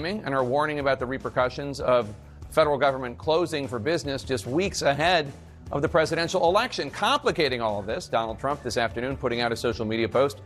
framing and are warning about the repercussions of federal government closing for business just weeks ahead of the presidential election. Complicating all of this, Donald Trump this afternoon putting out a social media post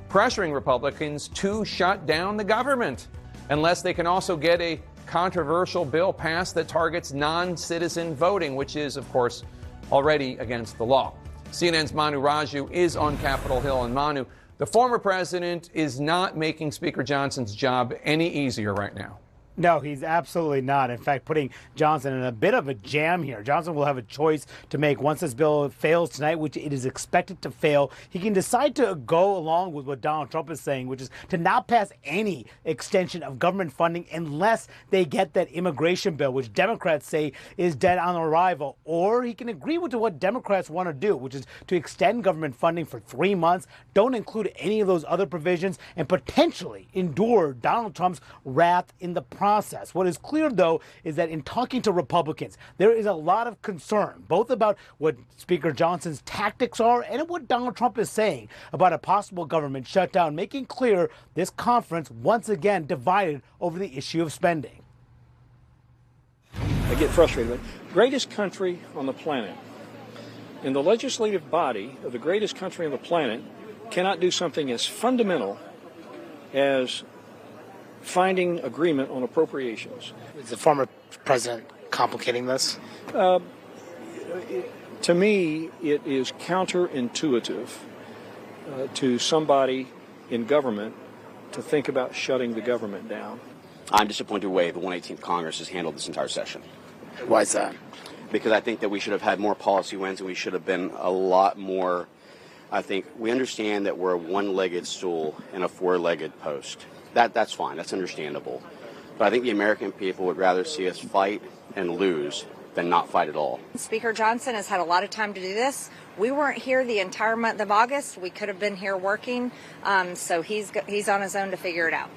pressuring Republicans to shut down the government unless they can also get a controversial bill passed that targets non-citizen voting, which is, of course, already against the law. CNN's Manu Raju is on Capitol Hill. And Manu, the former president is not making Speaker Johnson's job any easier right now. No, he's absolutely not. In fact, putting Johnson in a bit of a jam here. Johnson will have a choice to make once this bill fails tonight, which it is expected to fail. He can decide to go along with what Donald Trump is saying, which is to not pass any extension of government funding unless they get that immigration bill, which Democrats say is dead on arrival. Or he can agree with what Democrats want to do, which is to extend government funding for 3 months, don't include any of those other provisions, and potentially endure Donald Trump's wrath in the process. What is clear, though, is that in talking to Republicans, there is a lot of concern, both about what Speaker Johnson's tactics are and what Donald Trump is saying about a possible government shutdown, making clear this conference once again divided over the issue of spending. I get frustrated. Greatest country on the planet. And the legislative body of the greatest country on the planet cannot do something as fundamental as finding agreement on appropriations. Is the former president complicating this? To me, it is counterintuitive to somebody in government to think about shutting the government down. I'm disappointed the way the 118th Congress has handled this entire session. Why is that? Because I think that we should have had more policy wins and we should have been a lot more. I think we understand that we're a one-legged stool and a four-legged post. That's fine. That's understandable. But I think the American people would rather see us fight and lose than not fight at all. Speaker Johnson has had a lot of time to do this. We weren't here the entire month of August. We could have been here working. So he's on his own to figure it out.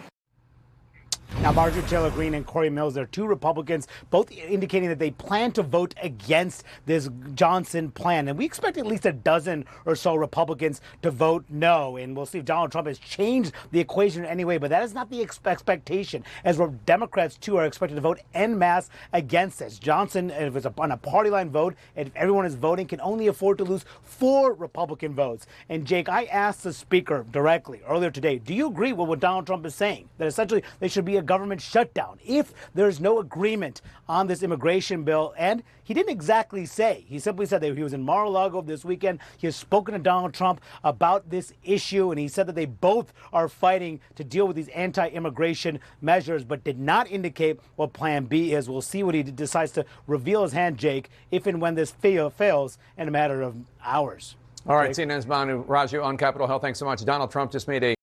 Now, Marjorie Taylor Greene and Corey Mills, they're two Republicans, both indicating that they plan to vote against this Johnson plan. And we expect at least a dozen or so Republicans to vote no. And we'll see if Donald Trump has changed the equation in any way. But that is not the expectation, as Democrats, too, are expected to vote en masse against this. Johnson, if it's on a party line vote, and if everyone is voting, can only afford to lose 4 Republican votes. And, Jake, I asked the Speaker directly earlier today, do you agree with what Donald Trump is saying, that essentially there should be a government shutdown if there's no agreement on this immigration bill? And he didn't exactly say. He simply said that he was in Mar-a-Lago this weekend. He has spoken to Donald Trump about this issue, and he said that they both are fighting to deal with these anti-immigration measures, but did not indicate what Plan B is. We'll see what he decides to reveal his hand, Jake, if and when this fails in a matter of hours. All right, CNN's Manu Raju on Capitol Hill. Thanks so much. Donald Trump just made a